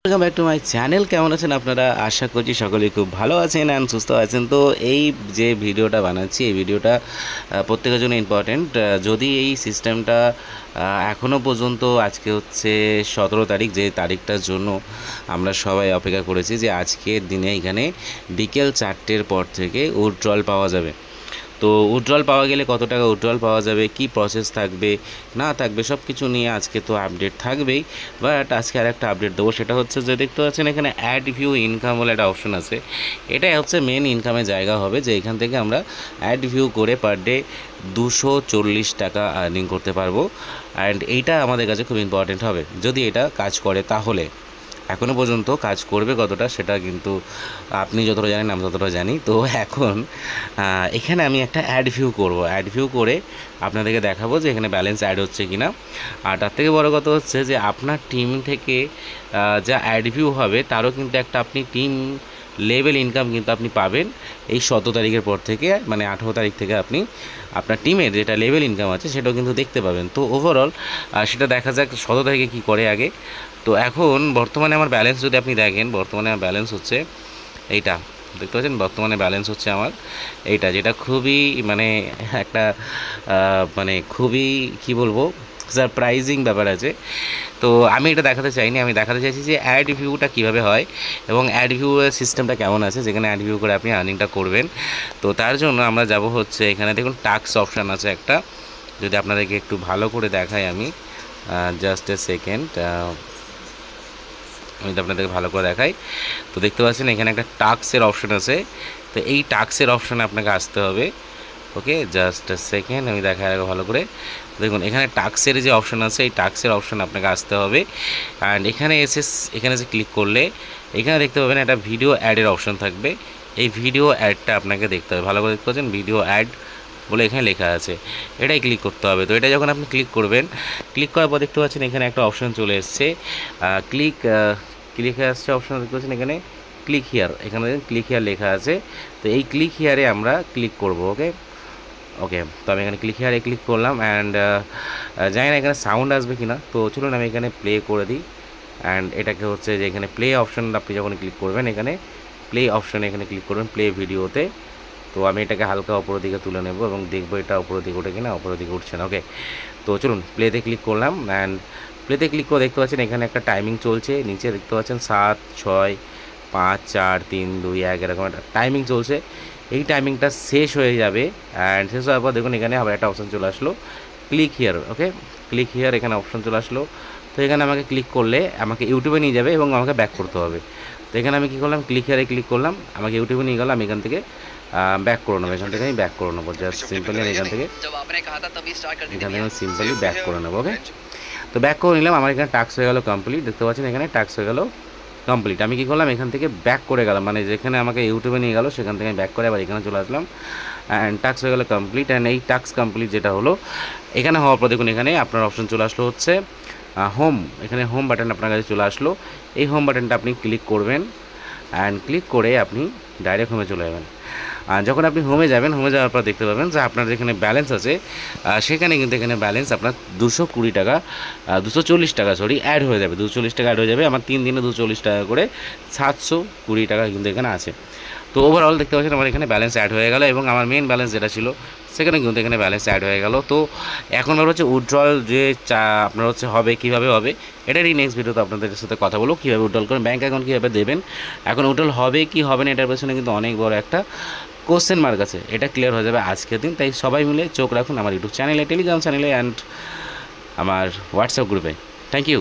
Welcome back to my channel. কেমন আছেন আপনারা? আশা করছি সকলেই খুব ভালো আছেন অ্যান্ড সুস্থ আছেন। তো এই যে ভিডিওটা বানাচ্ছি, এই ভিডিওটা প্রত্যেকের জন্য ইম্পর্ট্যান্ট। যদি এই সিস্টেমটা এখনও পর্যন্ত, আজকে হচ্ছে 17 তারিখ, যে তারিখটার জন্য আমরা সবাই অপেক্ষা করেছি, যে আজকের দিনে এখানে বিকেল 4টের পর থেকে উইথড্রল পাওয়া যাবে। তো উইথড্রল পাওয়া গেলে কত টাকা উইথড্রল পাওয়া যাবে, কি প্রসেস থাকবে না থাকবে, সব কিছু নিয়ে আজকে তো আপডেট থাকবেই। বাট আজকে আর একটা আপডেট দেবো, সেটা হচ্ছে যে দেখতে পাচ্ছেন এখানে অ্যাড ভিউ ইনকাম বলে একটা অপশন আছে। এটাই হচ্ছে মেন ইনকামের জায়গা হবে, যে এখান থেকে আমরা অ্যাড ভিউ করে পার ডে 240 টাকা আর্নিং করতে পারবো। অ্যান্ড এইটা আমাদের কাছে খুব ইম্পর্টেন্ট হবে যদি এটা কাজ করে। তাহলে এখনও পর্যন্ত কাজ করবে কতটা সেটা কিন্তু আপনি যতটা জানেন, আমি ততটা জানি। তো এখন এখানে আমি একটা অ্যাড ভিউ করব। অ্যাড ভিউ করে আপনাদেরকে দেখাবো যে এখানে ব্যালেন্স অ্যাড হচ্ছে কি না। আর তার থেকে বড় কথা হচ্ছে যে আপনার টিম থেকে যা অ্যাড ভিউ হবে তারও কিন্তু একটা আপনি টিম লেভেল ইনকাম কিন্তু আপনি পাবেন এই 17 তারিখের পর থেকে। মানে 18 তারিখ থেকে আপনি আপনার টিমের যেটা লেভেল ইনকাম আছে সেটাও কিন্তু দেখতে পাবেন। তো ওভারঅল সেটা দেখা যাক 17 তারিখে কী করে আগে। তো এখন বর্তমানে আমার ব্যালেন্স যদি আপনি দেখেন, বর্তমানে আমার ব্যালেন্স হচ্ছে এইটা, দেখতে পাচ্ছেন বর্তমানে ব্যালেন্স হচ্ছে আমার এইটা, যেটা খুবই মানে একটা মানে খুবই কি বলবো, সারপ্রাইজিং ব্যাপার আছে। তো আমি এটা দেখাতে চাইনি, আমি দেখাতে চাইছি যে অ্যাড ভিউটা কীভাবে হয় এবং অ্যাড ভিউয়ের সিস্টেমটা কেমন আছে, যেখানে অ্যাড ভিউ করে আপনি আর্নিংটা করবেন। তো তার জন্য আমরা যাব হচ্ছে এখানে, দেখুন টাস্ক অপশান আছে একটা, যদি আপনাদেরকে একটু ভালো করে দেখাই আমি, জাস্ট এ সেকেন্ড, আমি তো আপনাদেরকে ভালো করে দেখাই। তো দেখতে পাচ্ছেন এখানে একটা টাস্কের অপশান আছে। তো এই টাস্কের অপশানে আপনাকে আসতে হবে। ওকে, জাস্ট এ সেকেন্ড, আমি দেখাই আগে ভালো করে। দেখুন এখানে টাস্কের যে অপশান আছে, এই টাস্কের অপশানে আপনাকে আসতে হবে। অ্যান্ড এখানে এসে ক্লিক করলে এখানে দেখতে পাবেন একটা ভিডিও অ্যাডের অপশান থাকবে। এই ভিডিও অ্যাডটা আপনাকে দেখতে হবে, ভালো করে দেখতে পাচ্ছেন ভিডিও অ্যাড বলে এখানে লেখা আছে, এটাই ক্লিক করতে হবে। তো এটা যখন আপনি ক্লিক করবেন, ক্লিক করার পর দেখতে পাচ্ছেন এখানে একটা অপশান চলে এসছে, ক্লিক আসছে অপশান দেখতে পাচ্ছেন এখানে ক্লিক হিয়ার, এখানে দেখুন ক্লিক হিয়ার লেখা আছে। তো এই ক্লিক হিয়ারে আমরা ক্লিক করব। ওকে ওকে, তো আমি এখানে ক্লিক হিয়ারে ক্লিক করলাম। অ্যান্ড জানি না এখানে সাউন্ড আসবে কি না, তো চলুন আমি এখানে প্লে করে দিই। অ্যান্ড এটাকে হচ্ছে যে এখানে প্লে অপশান আপনি যখন ক্লিক করবেন, এখানে প্লে অপশানে এখানে ক্লিক করবেন প্লে ভিডিওতে। তো আমি এটাকে হালকা ওপরের দিকে তুলে নেব এবং দেখবো এটা ওপরের দিকে ওঠে কিনা, ওপরের দিকে উঠছে না। ওকে, তো চলুন প্লেতে ক্লিক করলাম। অ্যান্ড প্লেতে ক্লিক করে দেখতে পাচ্ছেন এখানে একটা টাইমিং চলছে, নিচে দেখতে পাচ্ছেন 7, 6, 5, 4, 3, 2, 1 এরকম একটা টাইমিং চলছে। এই টাইমিংটা শেষ হয়ে যাবে। অ্যান্ড শেষ হওয়ার পর দেখুন এখানে আবার একটা অপশান চলে আসলো, click here. Okay, click here এখানে অপশান চলে আসলো। তো এখানে আমাকে ক্লিক করলে আমাকে ইউটিউবে নিয়ে যাবে এবং আমাকে ব্যাক করতে হবে। তো এখানে আমি কী করলাম, ক্লিক হিয়ারে ক্লিক করলাম, আমাকে ইউটিউবে নিয়ে গেলাম। এখান থেকে ব্যাক করে নেবো, এখান থেকে আমি ব্যাক করে নেবো, জাস্ট সিম্পলি আমি এখান থেকে আমি সিম্পলি ব্যাক করে নেবো। ওকে, তো ব্যাক করে নিলাম, আমার এখানে টাস্ক হয়ে গেল কমপ্লিট। দেখতে পাচ্ছেন এখানে টাস্ক হয়ে গেল কমপ্লিট। আমি কী করলাম, এখান থেকে ব্যাক করে গেলাম, মানে যেখানে আমাকে ইউটিউবে নিয়ে গেল সেখান থেকে আমি ব্যাক করে আবার এখানে চলে আসলাম। অ্যান্ড টাস্ক হয়ে গেল কমপ্লিট। অ্যান্ড এই টাস্ক কমপ্লিট যেটা হলো, এখানে হওয়ার পর দেখুন এখানে আপনার অপশন চলে আসলো হচ্ছে হোম। এখানে হোম বাটন আপনার কাছে চলে আসলো। এই হোম বাটনটা আপনি ক্লিক করবেন। অ্যান্ড ক্লিক করে আপনি ডাইরেক্ট হোমে চলে যাবেন। আর যখন আপনি হোমে যাবেন, হোমে যাওয়ার পর দেখতে পাবেন যে আপনার যেখানে ব্যালেন্স আছে সেখানে কিন্তু এখানে ব্যালেন্স আপনার 220 টাকা 240 টাকা অ্যাড হয়ে যাবে। 240 টাকা অ্যাড হয়ে যাবে। আমার 3 দিনে 240 টাকা করে 720 টাকা কিন্তু এখানে আছে। তো ওভারঅল দেখতে পাচ্ছেন আমার এখানে ব্যালেন্স অ্যাড হয়ে গেল এবং আমার মেন ব্যালেন্স যেটা ছিল সেখানে কিন্তু এখানে ব্যালেন্স অ্যাড হয়ে গেল। তো এখন ব্যাপার হচ্ছে উইথড্রল যে আপনার হচ্ছে হবে, কীভাবে হবে এটারই নেক্সট ভিডিওতে আপনাদের সাথে কথা বলবো, কীভাবে উইথড্রল করেন, ব্যাঙ্ক অ্যাকাউন্ট কীভাবে দেবেন। এখন উইথড্রল হবে কি হবে না এটার পেছনে কিন্তু অনেক বড় একটা কোশ্চেন মার্ক আছে, এটা ক্লিয়ার হয়ে যাবে আজকের দিন। তাই সবাই মিলে চোখ রাখুন আমার ইউটিউব চ্যানেলে, টেলিগ্রাম চ্যানেলে অ্যান্ড আমার হোয়াটসঅ্যাপ গ্রুপে। Thank you.